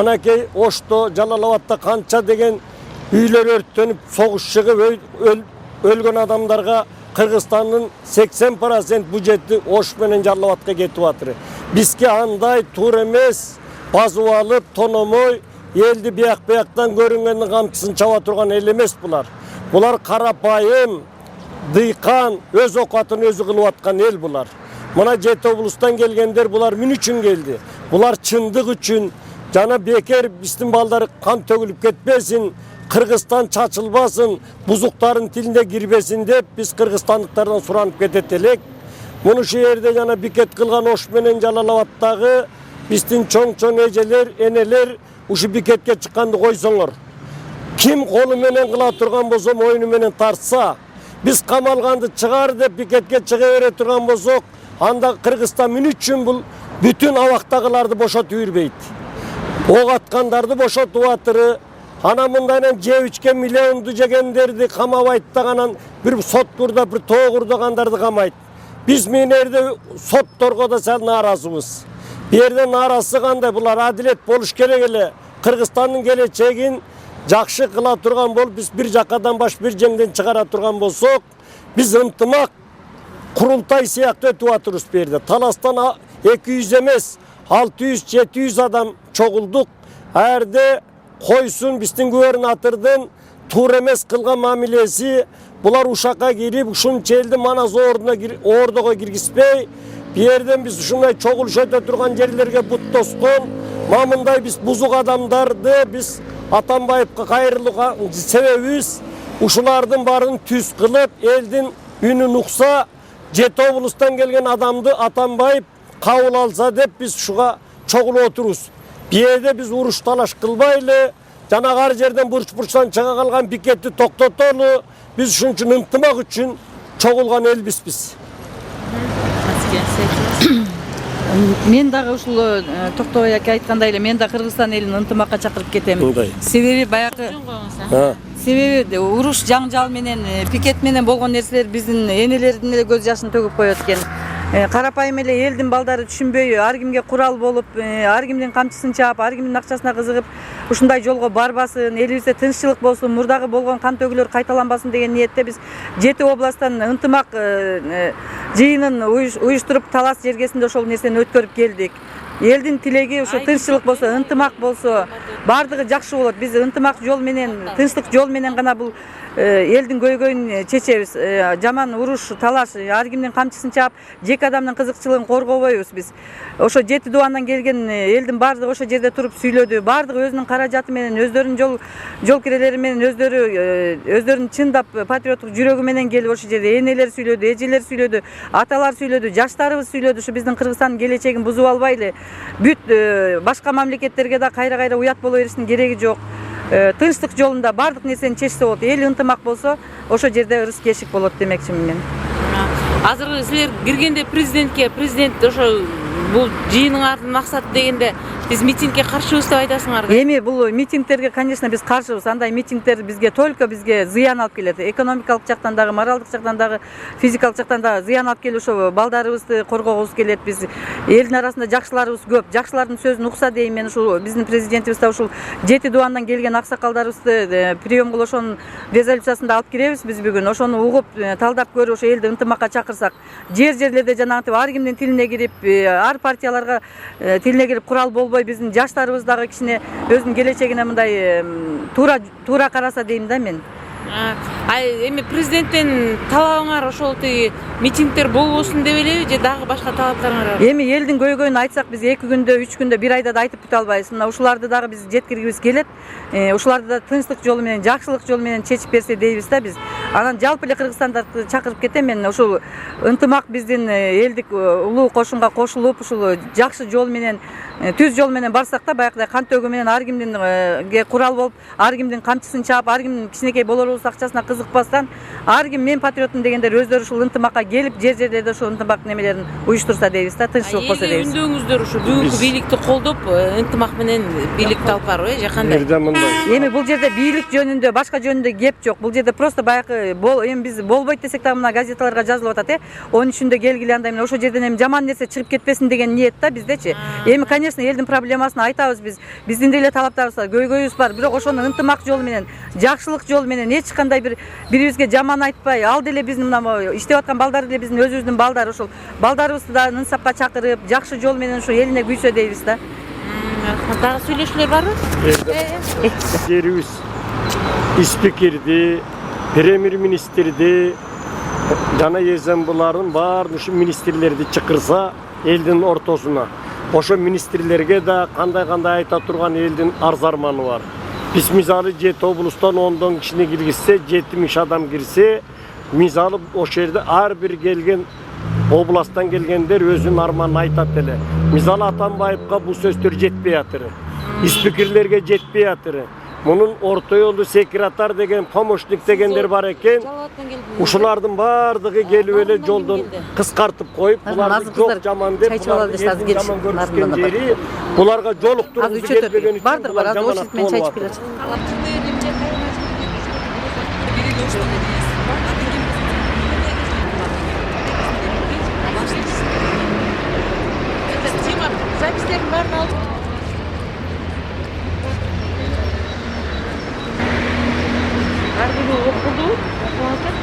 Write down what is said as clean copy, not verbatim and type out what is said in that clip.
Mınakey Oşto, Жалалабадта kança деген үйлер өрттөнүп, согуш чыгып өлгөн адамдарга Кыргызстандын 80% бюджети Ош менен Жалалабадка кетип атыр. Бизге андай туура эмес, базып алып, тономой, элди бияк-бияктан көрүнгөндүн камчысын чаба турган эл эмес булар. Булар карапайым, дыйкан, өз окатын өзү кылып аткан эл булар. Мына Жети облустан келгендер булар эмне үчүн келди? Булар чындык үчүн, жана бекер биздин балдар кан төгүлүп кетпесин, Кыргызстан чачылбасын, бузуктардын тилине кирбесин деп биз кыргызстандыктардан суранып кетет элек. Муну шу жерде жана бекет кылган Ош менен Жалалабадтагы биздин чоң эжелер, энелер ушу бекетке чыкканды койсоңор. Ким колу менен кыла турган болсо, мойну менен тартса, биз камалганды чыгар деп бекетке чыга бере турган болсок, анда Кыргызстан эмне үчүн бул бүтүн абактагыларды бошотуп жүрбөйт? Ок аткандарды бошотуп атыры, ана мындайдан жеп ичкен миллионду жегендерди камабайт даган бир соткурда, бир тоогурдагандарды камайт. Биз менерде сотторго да сал нааразыбыз. Бу жерде нааразы кандай? Булар адилет болуш керек эле. Кыргызстандын келечегин жакшы кыла турган болуп, биз бир жакадан баш бир жеңден чыгара турган болсок, биз ынтымак курултай сыяктуу өтүп атырбыз бу жерде. Таластан 200 эмес, 600-700 адам чогулдук. Жерде койсун биздин губернатордун туура эмес кылган мамилеси, булар ушакка кирип, ушунча элди манас ордого киргизбей, бу жерден биз ушундай чогулуш өтө турган жерлерге бут тоскон, мамындай биз бузук адамдарды биз Атамбаевка кайрылууга себебибиз ушулардын баарын түз кылып, элдин үнүн укса, Жети облустан келген адамды Атамбаев кабыл алса деп биз ушуга чогулуп отурбуз. Бу жерде биз уруш талаш кылбайлы, жанагы ар жерден бурч-бурчтан чыга калган бекетти токтотолу. Биз ушун үчүн ынтымак үчүн чогулган элбиз биз. Мен дагы ушул Токтобой аке айткандай эле, мен да Кыргызстан элин ынтымакка чакырып кетем. Себеби баягы себеби уруш жаңжал менен, пикет менен болгон нерселер биздин энелердин эле көз жашын төгүп коет экен. Карапайым эле элдин балдары түшүнбөй, ар кимге курал болуп, ар кимдин камчысын чаап, ар кимдин акчасына кызыгып, ушундай жолго барбасын, элибизде тынччылык болсун, мурдагы болгон кан төгүлөр кайталанбасын деген ниетте биз Жети областтан ынтымак жыйынын уюштуруп, талас жергесинде ошол нерсени өткөрүп келдик. Элдин тилеги ушу тынччылык болсо, ынтымак болсо, бардыгы жакшы болот. Биз ынтымак жол менен, тынчтык жол менен гана бул элдин көйгөйүн чечебиз. Жаман уруш, талаш, ар кимдин камчысын чаап, жеке адамдын кызыкчылыгын коргобойбуз биз. Ошо Жети Дубандан келген элдин бардыгы ошо жерде туруп сүйлөдү. Бардыгы өзүнүн каражаты менен, өздөрүнүн жол кирелери менен, өздөрүнүн чындап патриоттук жүрөгү менен келип ошо жерде энелер сүйлөдү, эжелер сүйлөдү, аталар сүйлөдү, жаштарыбыз сүйлөдү. Ушу биздин Кыргызстандын келечегин бузуп албайлы. Бүт башка мамлекеттерге да кайра уят боло бериштин кереги жок. Тынчтык жолунда бардык нерсени чечсе болот. Эл ынтымак болсо, ошо жерде ырыс кешик болот демекчимин мен. Азыр силер киргенде президент ошо бул жыйындын артын максаты дегенде биз митингге каршыбыз деп айтасыңар да? Эми бул митингтерге, конечно, биз каршыбыз. Андай митингтер только бизге зыян алып келет. Экономикалык жактан дагы, моралдык жактан дагы, физикалык жактан дагы зыян алып келип, ошо балдарыбызды коргогубуз келет. Биз элдин арасында жакшыларыбыз көп. Жакшылардын сөзүн укса дейм мен. Ушул биздин президентибиз да ушул 7 дубандан келген аксакалдарыбызды прием кылып ошонун резолюциясын да алып киребиз биз бүгүн. Ошону угуп, талдап көрүп, ошо элди ынтымакка чакырсак, жерлерде жанагынтип ар кимдин тилине кирип, ар партияларга тилине кирип курал болбой, биздин жаштарыбыз дагы кичине өзүнүн келечегине мындай туура караса дейм да мен. Эми президенттен талабыңар ошол тиги митингдер болбосун деп элеби же дагы башка талаптарыңар бар? Эми элдин көйгөйүн айтсак биз 2 күндө, 3 күндө, 1 айда да айтып бүтө албайбыз. Мына ушуларды дагы биз жеткиргибиз келет. Ушуларды да тынчтык жолу менен, жакшылык жолу менен чечип берсе дейбиз да биз. Анан жалпы эле кыргызстандарды чакырып кетем мен. Ушул ынтымак биздин элдик улуу кошунга кошулуп, ушул жакшы жол менен, түз жол менен барсак да баягыдай кан төгүү менен ар кимдин курал болуп, ар кимдин камчысын чаап, ар кимдин кичинекей болорубуз акчасына кызыкпастан, ар ким мен патриотмун дегендер өздөрү ушул ынтымакка келип, жерлерде ушул ынтымак немелерин уюштурса дейбиз да, тынччылык болсо дейбиз. Үндөөңүздөр ушу бүгүнкү бийликти колдоп, ынтымак менен бийликти алып барбы, же кандай? Эми бул жерде бийлик жөнүндө, башка жөнүндө кеп жок. Бул жерде просто баягы эми биз болбойт десек дагы мына газеталарга жазылып атат, 13-үндө келгиле андай менен ошол жерден эми жаман нерсе чыгып кетпесин деген ниет да биздечи. Эми конечно элдин проблемасын айтабыз биз. Биздин деле талаптарыбыз бар, көйгөйүбүз бар. Бирок ошону ынтымак жолу менен, жакшылык жолу менен эч кандай бирибизге жаман айтпай, ал деле биздин мына иштеп аткан балдар деле биздин өзүбүздүн балдар, ошол балдарыбызды да инсапка чакырып, жакшы жол менен ушу элине күйсө дейбиз да. Дагы сүйлөшүүлөр барбы? Жерибиз спикерди, премьер-министрди, жана Эзенбулардын баарын ушу министрлерди чакырса элдин ортосуна. Ошо министрлерге да кандай айта турган элдин арзарманы бар. Биз мисалы 7 облустан 10 кишини киргизсе, 7000 адам кирсе, мисалы ошол жерде ар бир келген областтан келгендер өзүнүн арманын айтат эле. Мисалы Атамбаевга бул сөздөр жетпей атыр. Спикерлерге жетпей атыр. Мунун орто жолду секретарь деген, помощник дегендер бар экен. Ушулардын баардыгы келип эле жолдон кыскартып коюп, буларды жок жаман деп, буларды жаман көрүшкөн жери, буларга жолуктургузу келбеген үчүн бардыгы бар, азыр ошентип мен чайчып келе жатам. Запистердин баарын алып Ар бирөө окулду, окуп атат.